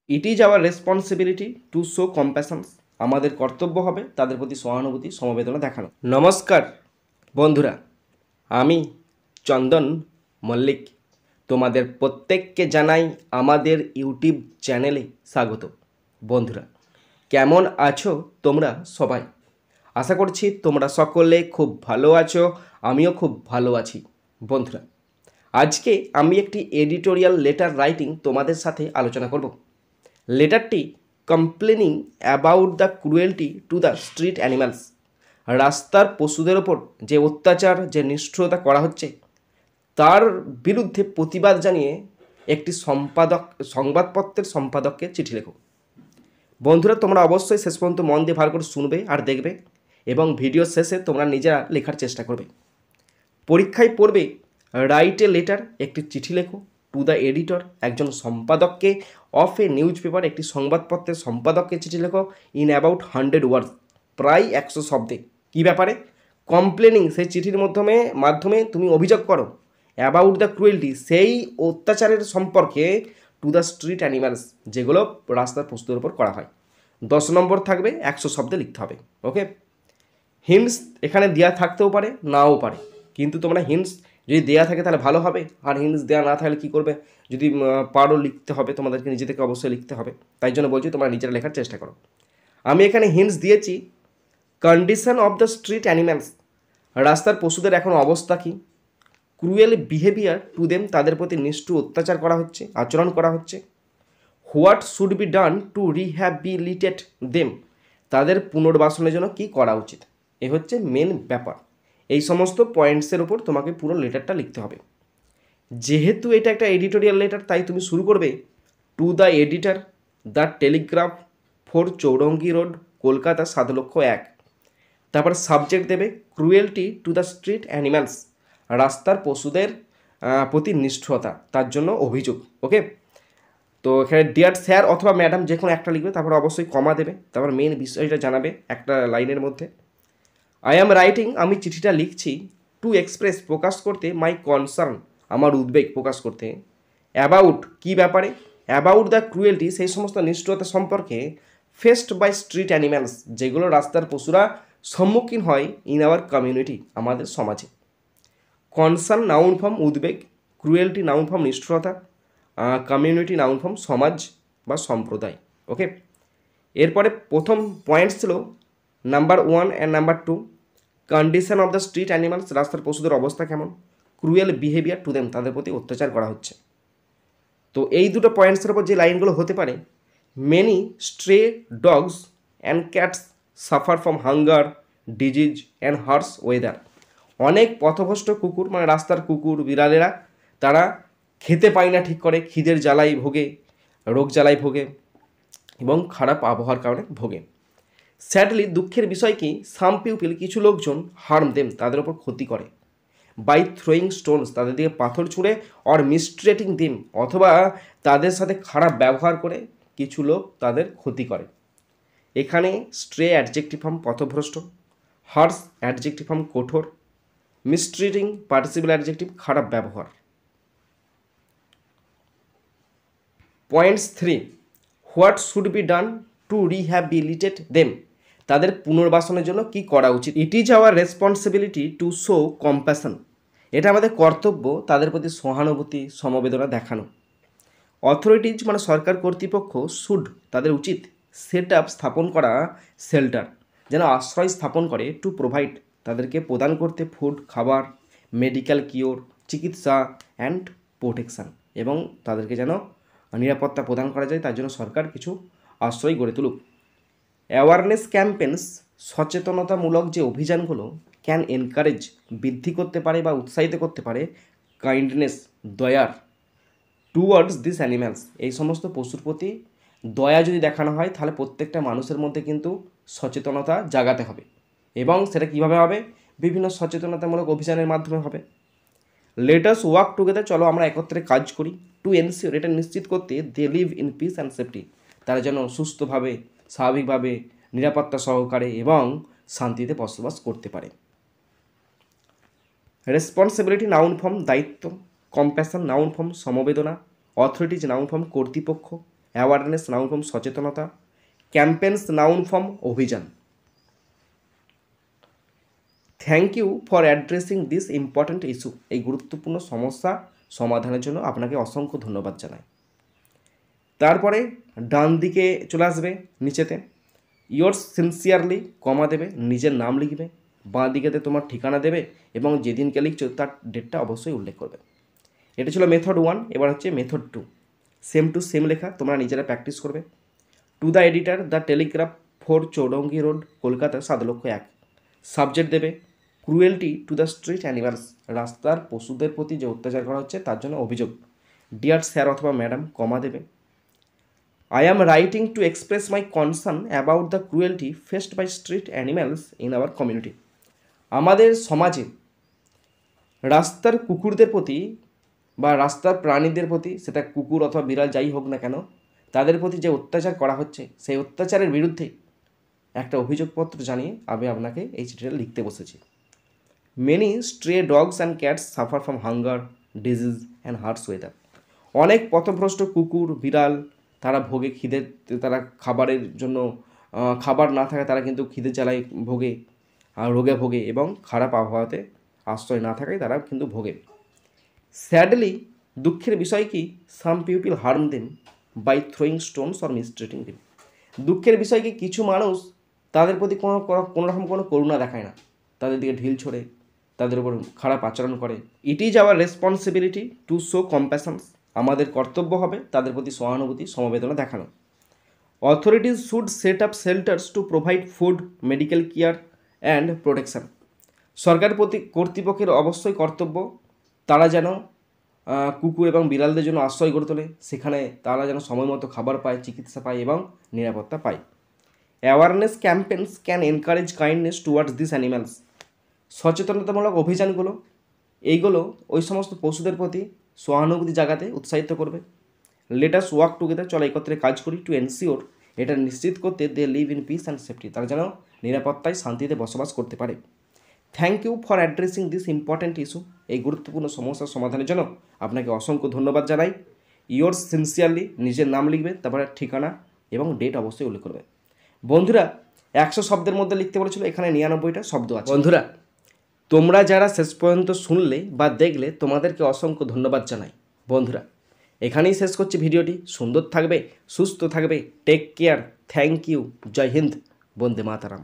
It is our responsibility to show compassions. আমাদের কর্তব্য হবে তাদের প্রতি সহানুভূতি সমবেদনা দেখানো। নমস্কার বন্ধুরা, আমি চন্দন মল্লিক তোমাদের প্রত্যেককে জানাই আমাদের ইউটিউব চ্যানেলে স্বাগত। বন্ধুরা, কেমন আছো তোমরা সবাই? আশা করছি তোমরা সকলে খুব ভালো আছো, আমিও খুব ভালো আছি। বন্ধুরা, আজকে আমি একটি এডিটোরিয়াল লেটার রাইটিং তোমাদের সাথে আলোচনা করব। লেটারটি complaining about the cruelty to the street animals. রাস্তার পশুদের ওপর যে অত্যাচার, যে নিষ্ঠুরতা করা হচ্ছে তার বিরুদ্ধে প্রতিবাদ জানিয়ে একটি সংবাদপত্রের সম্পাদককে চিঠি লেখো। বন্ধুরা, তোমরা অবশ্যই শেষ পর্যন্ত মন দিয়ে ভালো করে শুনবে আর দেখবে, এবং ভিডিও শেষে তোমরা নিজেরা লেখার চেষ্টা করবে। পরীক্ষায় পড়বে রাইট এ লেটার, একটি চিঠি লেখো টু দ্য এডিটর, একজন সম্পাদককে অফ এ নিউজ পেপার, একটি সংবাদপত্রের সম্পাদককে চিঠি লেখো ইন অ্যাবাউট 100 ওয়ার্ডস, প্রায় 100 শব্দে। কী ব্যাপারে? কমপ্লেনিং, সেই চিঠির মাধ্যমে তুমি অভিযোগ করো অ্যাবাউট দ্য ক্রুয়েলটি, সেই অত্যাচারের সম্পর্কে, টু দ্য স্ট্রিট অ্যানিমালস, যেগুলো রাস্তার পশুদের উপর করা হয়। 10 নম্বর থাকবে, 100 শব্দে লিখতে হবে। ওকে, হিন্টস এখানে দেওয়া থাকতেও পারে, নাও পারে, কিন্তু তোমরা হিন্টস যদি দেওয়া থাকে তাহলে ভালো হবে, আর হিন্টস দেওয়া না থাকলে কী করবে? যদি পারো লিখতে হবে, তোমাদেরকে নিজেদেরকে অবশ্যই লিখতে হবে। তাই জন্য বলছি তোমরা নিজেরা লেখার চেষ্টা করো। আমি এখানে হিন্টস দিয়েছি condition of the street animals, রাস্তার পশুদের এখন অবস্থা কী। ক্রুয়েল বিহেভিয়ার টু দেম, তাদের প্রতি নিষ্ঠুর অত্যাচার করা হচ্ছে, আচরণ করা হচ্ছে। What should be done to rehabilitate them, তাদের পুনর্বাসনের জন্য কী করা উচিত। এ হচ্ছে মেন ব্যাপার। এই সমস্ত পয়েন্টসের ওপর তোমাকে পুরো লেটারটা লিখতে হবে। যেহেতু এটা একটা এডিটোরিয়াল লেটার, তাই তুমি শুরু করবে to the editor, the Telegraph, 4 Chowringhee road, Kolkata 7,00,001। তারপর সাবজেক্ট দেবে cruelty to the street animals, রাস্তার পশুদের প্রতি নিষ্ঠুরতা, তার জন্য অভিযোগ। ওকে, তো এখানে ডিয়ার স্যার অথবা ম্যাডাম যে কোনো একটা লিখবে, তারপর অবশ্যই কমা দেবে, তারপর মেন বিষয়টা জানাবে একটা লাইনের মধ্যে। আই অ্যাম রাইটিং, আমি চিঠিটা লিখছি, টু এক্সপ্রেস, প্রকাশ করতে, মাই কনসার্ন, আমার উদ্বেগ প্রকাশ করতে, অ্যাবাউট, কী ব্যাপারে, অ্যাবাউট দ্য ক্রুয়েলটি, সেই সমস্ত নিষ্ঠুরতা সম্পর্কে, ফেসড বাই স্ট্রিট অ্যানিম্যালস, যেগুলো রাস্তার পশুরা সম্মুখীন হয় ইন আওয়ার কমিউনিটি, আমাদের সমাজে। কনসার্ন নাউন ফর্ম উদ্বেগ, ক্রুয়েলটি নাউন ফর্ম নিষ্ঠুরতা, কমিউনিটি নাউন ফর্ম সমাজ বা সম্প্রদায়। ওকে, এরপরে প্রথম পয়েন্টস ছিল number 1 and number 2, condition of the street animals, রাস্তার পশুদের অবস্থা কেমন, ক্রুয়েল বিহেভিয়ার টু দেম, তাদের প্রতি অত্যাচার করা হচ্ছে। তো এই দুটো পয়েন্টসের উপর যে লাইনগুলো হতে পারে, many stray dogs and cats suffer from hunger, disease and harsh weather, অনেক পথভ্রষ্ট কুকুর, মানে রাস্তার কুকুর বিড়ালেরা, তারা খেতে পায় না ঠিক করে, খিদের জ্বালাই ভোগে, রোগ জ্বালাই ভোগে এবং খারাপ আবহাওয়ার কারণে ভোগে। স্যাডলি, দুঃখের বিষয় কি, সাম পিউপিল, কিছু লোকজন, হার্ম দেম, তাদের ওপর ক্ষতি করে, বাই থ্রোয়িং স্টোনস, তাদের দিকে পাথর ছুঁড়ে, অর মিসট্রিটিং দিম, অথবা তাদের সাথে খারাপ ব্যবহার করে কিছু লোক তাদের ক্ষতি করে। এখানে স্ট্রে অ্যাডজেক্টিভ ফর্ম পথভ্রষ্ট, হার্স অ্যাডজেক্টিভ ফর্ম কঠোর, মিসট্রিটিং পার্টিসিপল অ্যাডজেক্টিভ খারাপ ব্যবহার। Points 3, what should be done to rehabilitate them, তাদের পুনর্বাসনের জন্য কি করা উচিত। ইট is our responsibility to show compassion, এটা আমাদের কর্তব্য তাদের প্রতি সহানুভূতি সমবেদনা দেখানো। অথরিটিজ মানে সরকার কর্তৃপক্ষ, শুড তাদের উচিত, সেট আপ স্থাপন করা, শেল্টার যেন আশ্রয় স্থাপন করে, টু প্রোভাইড তাদেরকে প্রদান করতে, ফুড খাবার, মেডিকেল কিওর চিকিৎসা, অ্যান্ড প্রোটেকশান, এবং তাদেরকে যেন নিরাপত্তা প্রদান করা যায়, তার জন্য সরকার কিছু আশ্রয় গড়ে তুলুক। অ্যাওয়ারনেস ক্যাম্পেন্স, সচেতনতামূলক যে অভিযানগুলো, ক্যান এনকারেজ বৃদ্ধি করতে পারে বা উৎসাহিত করতে পারে, কাইন্ডনেস দয়ার, টুয়ার্ডস দিস অ্যানিম্যালস, এই সমস্ত পশুর প্রতি দয়া যদি দেখানো হয় তাহলে প্রত্যেকটা মানুষের মধ্যে কিন্তু সচেতনতা জাগাতে হবে, এবং সেটা কীভাবে হবে? বিভিন্ন সচেতনতামূলক অভিযানের মাধ্যমে হবে। লেট আস ওয়ার্ক টুগেদার, চলো আমরা একত্রে কাজ করি, টু এনশিওর, এটা নিশ্চিত করতে, they live in peace and safety, তারা যেন সুস্থভাবে, স্বাভাবিকভাবে, নিরাপত্তা সহকারে এবং শান্তিতে বসবাস করতে পারে। রেসপন্সিবিলিটি নাউন ফর্ম দায়িত্ব, কম্প্যাশন নাউন ফর্ম সমবেদনা, অথরিটিজ নাউন ফর্ম কর্তৃপক্ষ, অ্যাওয়ারনেস নাউন ফর্ম সচেতনতা, ক্যাম্পেন্স নাউন ফর্ম অভিযান। Thank you for addressing this important issue. এই গুরুত্বপূর্ণ সমস্যা সমাধানের জন্য আপনাকে অসংখ্য ধন্যবাদ জানাই। তারপরে ডান দিকে চলে আসবে নিচেতে ইয়োর্স সিনসিয়ারলি কমা দেবে, নিজের নাম লিখবে, বাঁ দিকেতে তোমার ঠিকানা দেবে এবং যেদিনকে লিখছো তার ডেটটা অবশ্যই উল্লেখ করবে। এটা ছিল মেথড 1। এবার হচ্ছে মেথড 2, সেম টু সেম লেখা তোমরা নিজেরা প্র্যাকটিস করবে। To the editor, the Telegraph, 4 Chowringhee road, Kolkata 7,01,000। Subject দেবে cruelty to the street animals, রাস্তার পশুদের প্রতি যে অত্যাচার করা হচ্ছে তার জন্য অভিযোগ। ডিয়ার স্যার অথবা ম্যাডাম কমা দেবে। I am writing to express my concern about the cruelty faced by street animals in our community. আমাদের সমাজে রাস্তার কুকুরদের প্রতি বা রাস্তার প্রাণীদের প্রতি, সেটা কুকুর অথবা বিড়াল যাই হোক না কেন, তাদের প্রতি যে অত্যাচার করা হচ্ছে সেই অত্যাচারের বিরুদ্ধে একটা অভিযোগপত্র জানিয়ে আমি আপনাকে এই চিঠিটা লিখতে বসেছি। Many stray dogs and cats suffer from hunger, disease and harsh weather. অনেক পথভ্রষ্ট কুকুর বিড়াল তারা ভোগে, খিদে, তারা খাবারের জন্য খাবার না থাকে তারা কিন্তু খিদে জ্বালায় ভোগে আর রোগে ভোগে এবং খারাপ আবহাওয়াতে আশ্রয় না থাকায় তারা কিন্তু ভোগে। স্যাডলি, দুঃখের বিষয় কি, some people harm them by throwing stones or mistreating them. দুঃখের বিষয় কি কিছু মানুষ তাদের প্রতি কোনো রকম কোনো করুণা দেখায় না, তাদের দিকে ঢিল ছোড়ে, তাদের উপর খারাপ আচরণ করে। It is our responsibility to show compassions, আমাদের কর্তব্য হবে তাদের প্রতি সহানুভূতি সমবেদনা দেখানো। Authorities should set up shelters to provide food, medical care and protection. সরকার কর্তৃপক্ষের অবশ্যই কর্তব্য তারা যেন কুকুর এবং বিড়ালদের জন্য আশ্রয় গড়ে তোলে, সেখানে তারা যেন সময় মতো খাবার পায়, চিকিৎসা পায় এবং নিরাপত্তা পায়। Awareness campaigns can encourage kindness towards this animals. সচেতনতামূলক অভিযানগুলো এইগুলো ওই সমস্ত পশুদের প্রতি সহানুভূতি জাগাতে উৎসাহিত করবে। লেট আস ওয়ার্ক টুগেদার, চলো একত্রে কাজ করি, টু এনশিওর, এটা নিশ্চিত করতে they live in peace and safety, তারা যেন নিরাপত্তায় শান্তিতে বসবাস করতে পারে। Thank you for addressing this important issue. এই গুরুত্বপূর্ণ সমস্যার সমাধানের জন্য আপনাকে অসংখ্য ধন্যবাদ জানাই। ইয়োর্স সিনসিয়ারলি, নিজের নাম লিখবে, তারপরে ঠিকানা এবং ডেট অবশ্যই উল্লেখ করবে। বন্ধুরা 100 শব্দের মধ্যে লিখতে বলেছিল, এখানে 99টা শব্দ আছে। বন্ধুরা তোমরা যারা শেষ পর্যন্ত শুনলে বা দেখলে তোমাদেরকে অসংখ্য ধন্যবাদ জানাই। বন্ধুরা এখানেই শেষ করছি ভিডিওটি। সুন্দর থাকবে, সুস্থ থাকবে, টেক কেয়ার, থ্যাংক ইউ, জয় হিন্দ, বন্দে মাতারাম।